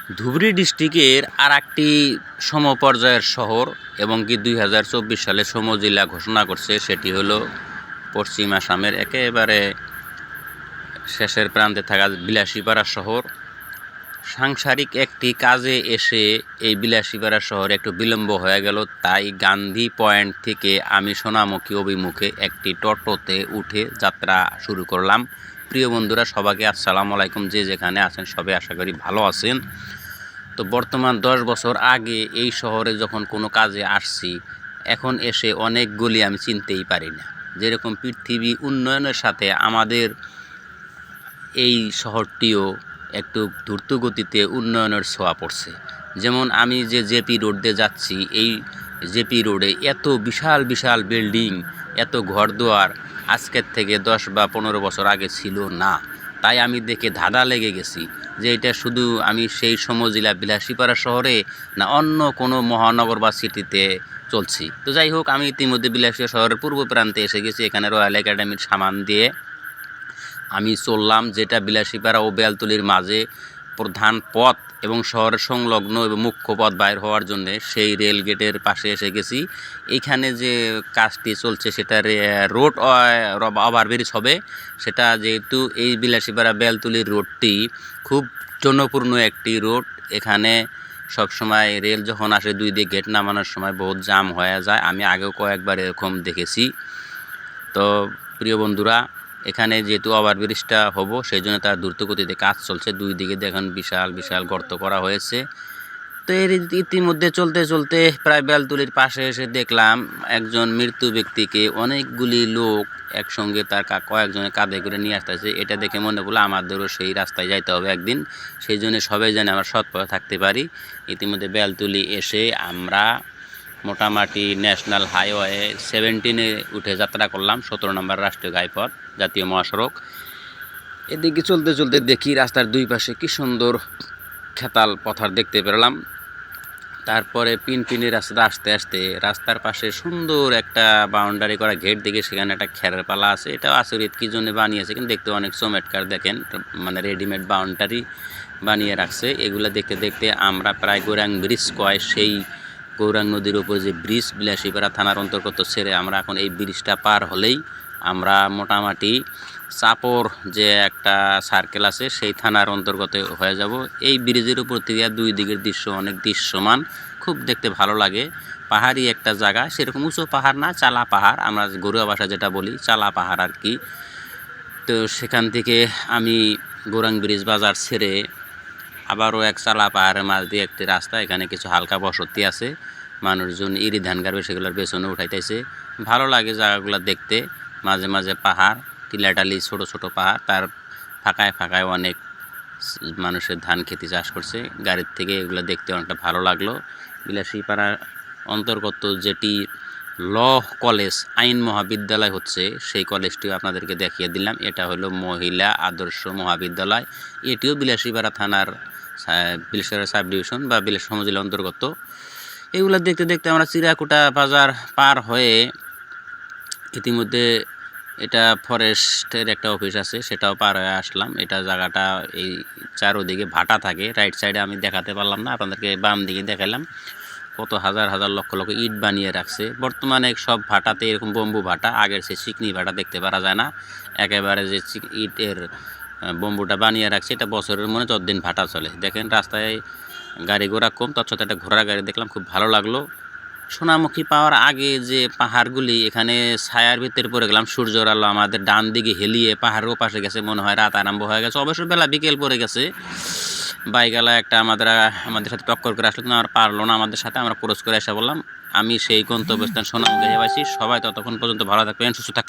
ধুবড়ী ডিস্ট্রিক্টের আরেকটি সমপর্যায়ের শহর এবং কি 2024 সালে সমজেলা ঘোষণা করছে, সেটি হলো পশ্চিম আসামের একেবারে শেষের প্রান্তে থাকা বিলাসীপাড়া শহর। সাংসারিক একটি কাজে এসে এই বিলাসীপাড়া শহরে একটু বিলম্ব হয়ে গেল, তাই গান্ধী পয়েন্ট থেকে আমি সোনামুখী অভিমুখে একটি টোটোতে উঠে যাত্রা শুরু করলাম। প্রিয় বন্ধুরা, সবাইকে আসসালামু আলাইকুম। যে যেখানে আছেন সবাই আশা করি ভালো আছেন। তো বর্তমান 10 বছর আগে এই শহরে যখন কোনো কাজে আসছি, এখন এসে অনেকগুলি আমি চিনতেই পারি না। যেরকম পৃথিবী উন্নয়নের সাথে আমাদের এই শহরটিও একটু দ্রুতগতিতে উন্নয়নের ছোঁয়া পড়ছে। যেমন আমি যে জেপি রোড দিয়ে যাচ্ছি, এই জেপি রোডে এত বিশাল বিশাল বিল্ডিং, এত ঘরদুয়ার আজকের থেকে 10 বা 15 বছর আগে ছিল না। তাই আমি দেখে ধাঁধা লেগে গেছি যে এটা শুধু আমি সেই সমজেলা বিলাসীপাড়া শহরে না অন্য কোনো মহানগর বা সিটিতে চলছি। তো যাই হোক, আমি ইতিমধ্যে বিলাসীপাড়া শহরের পূর্ব প্রান্তে এসে গেছি। এখানে রয়্যাল একাডেমির সামান দিয়ে আমি চললাম, যেটা বিলাসীপাড়া ও বেলতলির মাঝে প্রধান পথ এবং শহরের সংলগ্ন এবং মুখ্য পথ বাইর হওয়ার জন্য সেই রেল গেটের পাশে এসে গেছি। এইখানে যে কাজটি চলছে সেটা রোড ওভারব্রিজ হবে। সেটা যেহেতু এই বিলাসীপাড়া বেলতলির রোডটি খুব জনপূর্ণ একটি রোড, এখানে সবসময় রেল যখন আসে দুই দিকে গেট নামানোর সময় বহুত জাম হয়ে যায়। আমি আগেও কয়েকবার এরকম দেখেছি। তো প্রিয় বন্ধুরা, এখানে যেহেতু ওভারব্রিজটা হবো সেই জন্য তার দ্রুতগতিতে কাজ চলছে। দুই দিকে দেখেন বিশাল বিশাল গর্ত করা হয়েছে। তো এর ইতিমধ্যে চলতে চলতে প্রায় বেলতলির পাশে এসে দেখলাম একজন মৃত্যু ব্যক্তিকে অনেকগুলি লোক একসঙ্গে তার কয়েকজনের কাঁধে করে নিয়ে আসতেছে। এটা দেখে মনে পড়লো আমাদেরও সেই রাস্তায় যাইতে হবে একদিন, সেই জন্য সবাই যেন আমরা সৎ পথে থাকতে পারি। ইতিমধ্যে বেলতলি এসে আমরা মোটামুটি ন্যাশনাল হাইওয়ে 17-এ উঠে যাত্রা করলাম, 17 নম্বর রাষ্ট্রীয় ঘাইপথ জাতীয় মহাসড়ক। এদিকে চলতে চলতে দেখি রাস্তার দুই পাশে কি সুন্দর খেতাল পথার দেখতে পেলাম। তারপরে পিনপিনি রাস্তা আসতে আসতে রাস্তার পাশে সুন্দর একটা বাউন্ডারি করা গেট দেখে সেখানে একটা খেরের পালা আছে। এটা আচরিত কী জন্য বানিয়েছে, কিন্তু দেখতে অনেক চমৎকার। দেখেন, মানে রেডিমেড বাউন্ডারি বানিয়ে রাখছে। এগুলো দেখতে দেখতে আমরা প্রায় গৌরাং ব্রিজ সেই গৌরাং নদীর উপর যে ব্রিজ বিলাসীপাড়া থানার অন্তর্গত ছেড়ে আমরা এখন এই ব্রিজটা পার হলেই আমরা মোটামুটি চাপর যে একটা সার্কেল আছে সেই থানার অন্তর্গত হয়ে যাব। এই ব্রিজের উপর থেকে দুই দিকের দৃশ্য অনেক দৃশ্যমান, খুব দেখতে ভালো লাগে। পাহাড়ি একটা জায়গা, সেরকম উঁচু পাহাড় না, চালা পাহাড়, আমরা ঘরোয়া ভাষা যেটা বলি চালা পাহাড় আর কি। তো সেখান থেকে আমি গৌরাং ব্রিজ বাজার ছেড়ে আবারও এক চালা পাহাড়ের মাঝ দিয়ে একটি রাস্তা, এখানে কিছু হালকা বসতি আছে, মানুষজন ইরি ধান গাড়বে সেগুলোর পেছনে উঠাইতেছে। ভালো লাগে জায়গাগুলো দেখতে। মাঝে মাঝে পাহাড়, টিলাটালি ছোট ছোট পাহাড়, তার ফাঁকায় ফাঁকায় অনেক মানুষের ধান খেতে চাষ করছে। গাড়ির থেকে এগুলো দেখতে অনেকটা ভালো লাগলো। বিলাসীপাড়ার অন্তর্গত যেটি ল কলেজ আইন মহাবিদ্যালয় হচ্ছে, সেই কলেজটিও আপনাদেরকে দেখিয়ে দিলাম। এটা হলো মহিলা আদর্শ মহাবিদ্যালয়। এটিও বিলাসীপাড়া থানার বিলাসীপাড়া সাব ডিভিশন বা বিলাসী সমজেলার অন্তর্গত। এগুলো দেখতে দেখতে আমরা চিরাকুটা বাজার পার হয়ে ইতিমধ্যে এটা ফরেস্টের একটা অফিস আছে, সেটাও পার হয়ে আসলাম। এটা জায়গাটা এই চারোদিকে ভাটা থাকে। রাইট সাইডে আমি দেখাতে পারলাম না আপনাদেরকে, বাম দিকে দেখালাম। কত হাজার হাজার লক্ষ লক্ষ ইট বানিয়ে রাখছে। বর্তমানে সব ভাটাতে এরকম বম্বু ভাটা, আগের সে চিকনি ভাটা দেখতে পারা যায় না। একেবারে যে ইটের বম্বুটা বানিয়ে রাখছে, এটা বছরের মনে যতদিন ভাটা চলে। দেখেন রাস্তায় গাড়ি ঘোড়া কম, তার সাথে একটা ঘোড়ার গাড়ি দেখলাম, খুব ভালো লাগলো। সোনামুখী পাওয়ার আগে যে পাহাড়গুলি, এখানে ছায়ার ভিতরে পড়ে গেলাম। সূর্যের আলো আমাদের ডান দিকে হেলিয়ে পাহাড়ের ওপাশে গেছে, মনে হয় রাত আরম্ভ হয়ে গেছে। অবশ্য বেলা বিকেল পড়ে গেছে। বাইকওয়ালা একটা আমাদের সাথে টক্কর করে আসলো, কিন্তু আমরা পারলো না আমাদের সাথে, আমরা ক্রস করে এসে বললাম। আমি সেই গন্তব্যস্থান সোনামুখী পাইছি। সবাই ততক্ষণ পর্যন্ত ভালো থাকবেন, সুস্থ থাকবেন।